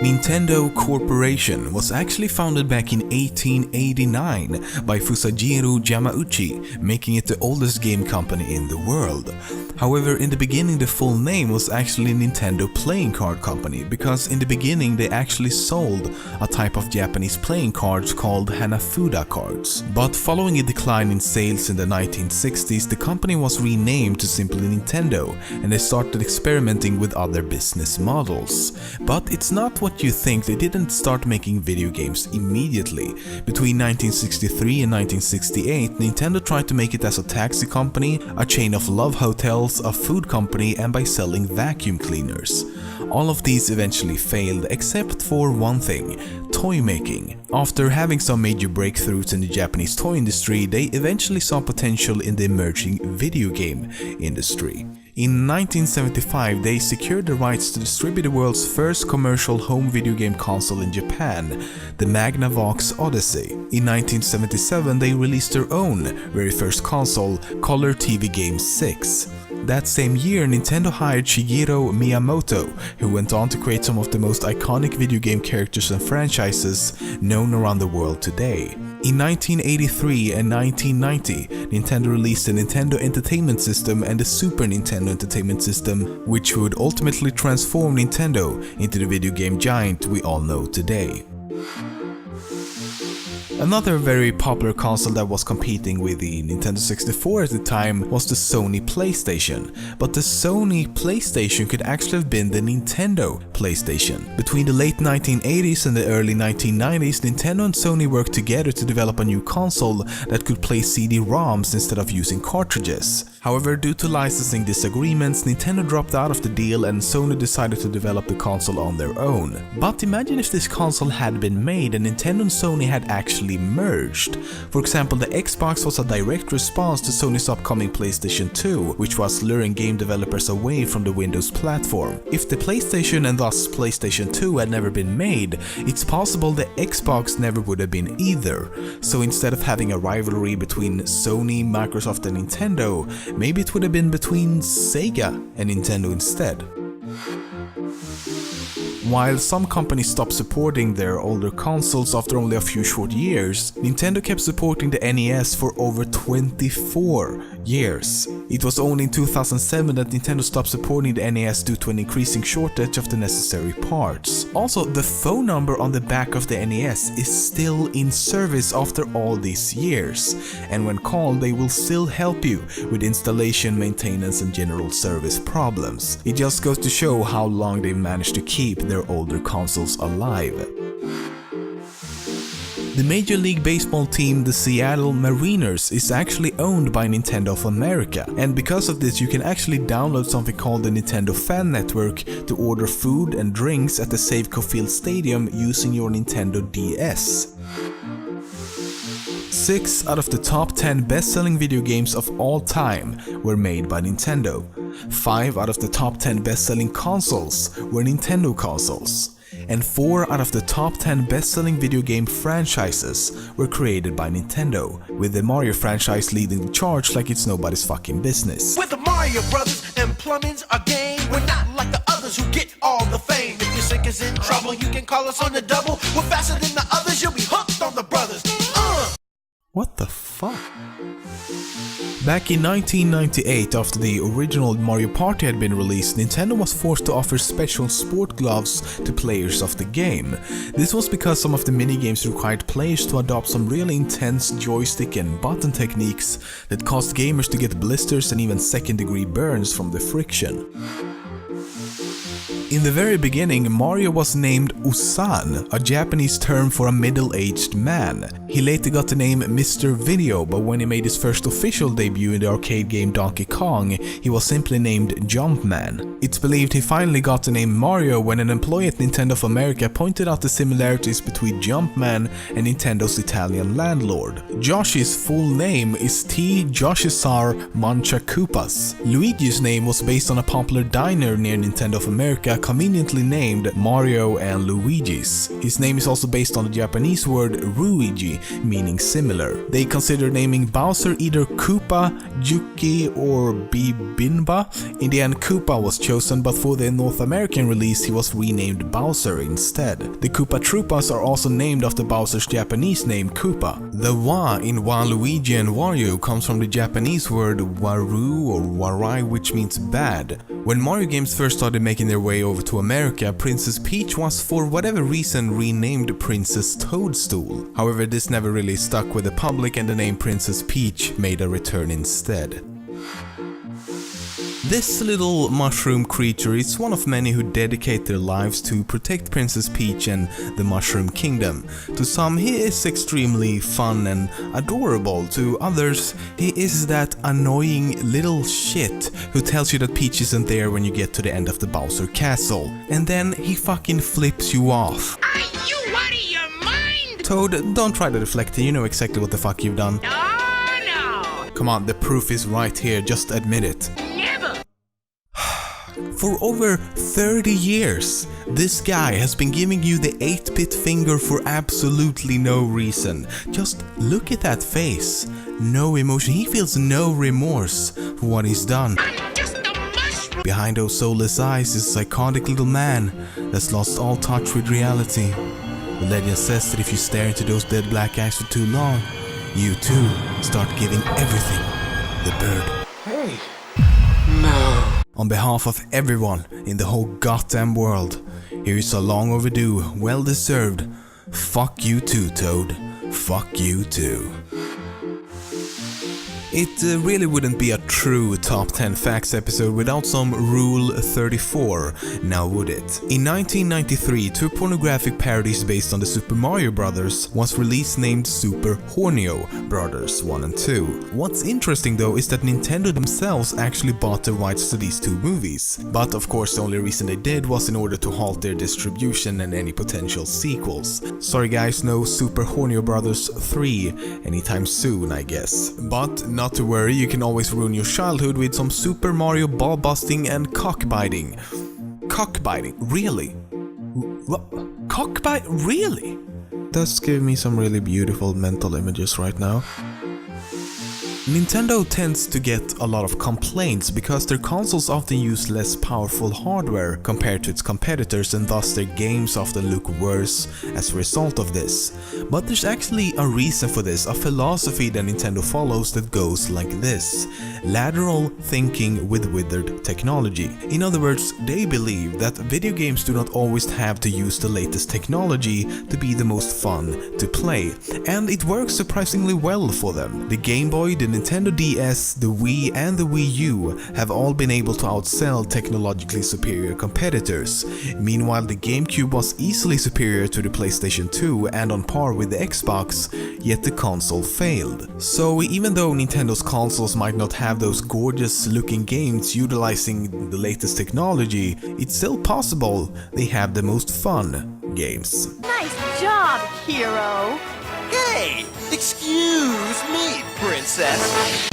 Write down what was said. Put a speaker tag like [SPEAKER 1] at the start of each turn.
[SPEAKER 1] Nintendo Corporation was actually founded back in 1889 by Fusajiro Yamauchi, making it the oldest game company in the world. However, in the beginning the full name was actually Nintendo Playing Card Company, because in the beginning they actually sold a type of Japanese playing cards called Hanafuda cards. But following a decline in sales in the 1960s, the company was renamed to simply Nintendo, and they started experimenting with other business models. But it's not what you think. They didn't start making video games immediately. Between 1963 and 1968, Nintendo tried to make it as a taxi company, a chain of love hotels, a food company, and by selling vacuum cleaners. All of these eventually failed except for one thing: toy making. After having some major breakthroughs in the Japanese toy industry, they eventually saw potential in the emerging video game industry. In 1975, they secured the rights to distribute the world's first commercial home video game console in Japan, the Magnavox Odyssey. In 1977, they released their own very first console, Color TV Game 6. That same year, Nintendo hired Shigeru Miyamoto, who went on to create some of the most iconic video game characters and franchises known around the world today. In 1983 and 1990, Nintendo released the Nintendo Entertainment System and the Super Nintendo Entertainment System, which would ultimately transform Nintendo into the video game giant we all know today. Another very popular console that was competing with the Nintendo 64 at the time was the Sony PlayStation, but the Sony PlayStation could actually have been the Nintendo PlayStation. Between the late 1980s and the early 1990s, Nintendo and Sony worked together to develop a new console that could play CD-ROMs instead of using cartridges. However, due to licensing disagreements, Nintendo dropped out of the deal and Sony decided to develop the console on their own. But imagine if this console had been made and Nintendo and Sony had actually merged. For example, the Xbox was a direct response to Sony's upcoming PlayStation 2, which was luring game developers away from the Windows platform. If the PlayStation and thus PlayStation 2 had never been made, it's possible the Xbox never would have been either. So instead of having a rivalry between Sony, Microsoft and Nintendo, maybe it would have been between Sega and Nintendo instead. While some companies stopped supporting their older consoles after only a few short years, Nintendo kept supporting the NES for over 24 years. It was only in 2007 that Nintendo stopped supporting the NES due to an increasing shortage of the necessary parts. Also, the phone number on the back of the NES is still in service after all these years, and when called they will still help you with installation, maintenance and general service problems. It just goes to show how long they've managed to keep their older consoles alive. The Major League Baseball team, the Seattle Mariners, is actually owned by Nintendo of America, and because of this you can actually download something called the Nintendo Fan Network to order food and drinks at the Safeco Field Stadium using your Nintendo DS. 6 out of the top 10 best-selling video games of all time were made by Nintendo. 5 out of the top 10 best-selling consoles were Nintendo consoles. And 4 out of the top 10 best-selling video game franchises were created by Nintendo, with the Mario franchise leading the charge like it's nobody's fucking business.
[SPEAKER 2] We're the Mario Brothers and plumbing's our game. We're not like the others who get all the fame. If your sink is in trouble, you can call us on the double. We're faster than the others, you'll be hooked on the brothers.
[SPEAKER 1] What the fuck? Back in 1998, after the original Mario Party had been released, Nintendo was forced to offer special sport gloves to players of the game. This was because some of the minigames required players to adopt some really intense joystick and button techniques that caused gamers to get blisters and even second-degree burns from the friction. In the very beginning, Mario was named Usan, a Japanese term for a middle-aged man. He later got the name Mr. Video, but when he made his first official debut in the arcade game Donkey Kong, he was simply named Jumpman. It's believed he finally got the name Mario when an employee at Nintendo of America pointed out the similarities between Jumpman and Nintendo's Italian landlord. Yoshi's full name is T. Yoshisar Manchakupas. Luigi's name was based on a popular diner near Nintendo of America conveniently named Mario and Luigi's. His name is also based on the Japanese word Ruigi, meaning similar. They considered naming Bowser either Koopa, Yuki, or Bibinba. In the end, Koopa was chosen, but for the North American release he was renamed Bowser instead. The Koopa Troopas are also named after Bowser's Japanese name Koopa. The wa in Waluigi and Wario comes from the Japanese word waru or warai, which means bad. When Mario games first started making their way over to America, Princess Peach was for whatever reason renamed Princess Toadstool. However, this never really stuck with the public and the name Princess Peach made a return instead. This little mushroom creature is one of many who dedicate their lives to protect Princess Peach and the Mushroom Kingdom. To some, he is extremely fun and adorable. To others, he is that annoying little shit who tells you that Peach isn't there when you get to the end of the Bowser Castle. And then he fucking flips you off.
[SPEAKER 3] Are you out of your mind?
[SPEAKER 1] Toad, don't try to deflect it, you know exactly what the fuck you've done.
[SPEAKER 3] Oh no!
[SPEAKER 1] Come on, the proof is right here, just admit it.
[SPEAKER 3] Never!
[SPEAKER 1] For over 30 years, this guy has been giving you the 8-bit finger for absolutely no reason. Just look at that face. No emotion, he feels no remorse for what he's done.
[SPEAKER 3] I'm just a mushroom!
[SPEAKER 1] Behind those soulless eyes is a psychotic little man that's lost all touch with reality. The legend says that if you stare into those dead black eyes for too long, you too start giving everything the bird.
[SPEAKER 2] Hey. No.
[SPEAKER 1] On behalf of everyone in the whole goddamn world, here is a long overdue, well-deserved fuck you too, Toad. Fuck you too. It really wouldn't be a true Top 10 Facts episode without some Rule 34, now would it? In 1993, two pornographic parodies based on the Super Mario Brothers was released named Super Hornio Brothers 1 and 2. What's interesting though is that Nintendo themselves actually bought the rights to these two movies. But of course the only reason they did was in order to halt their distribution and any potential sequels. Sorry guys, no Super Hornio Brothers 3 anytime soon, I guess. But not to worry, you can always ruin your childhood with some Super Mario ball busting and cockbiting. Cockbiting? Really? What? Cockbite? Really? That's giving me some really beautiful mental images right now. Nintendo tends to get a lot of complaints because their consoles often use less powerful hardware compared to its competitors, and thus their games often look worse as a result of this. But there's actually a reason for this, a philosophy that Nintendo follows that goes like this: lateral thinking with withered technology. In other words, they believe that video games do not always have to use the latest technology to be the most fun to play, and it works surprisingly well for them. The Game Boy, the Nintendo DS, the Wii and the Wii U have all been able to outsell technologically superior competitors. Meanwhile, the GameCube was easily superior to the PlayStation 2 and on par with the Xbox, yet the console failed. So even though Nintendo's consoles might not have those gorgeous looking games utilizing the latest technology, it's still possible they have the most fun games.
[SPEAKER 4] Nice job, hero!
[SPEAKER 2] Hey, excuse me, princess.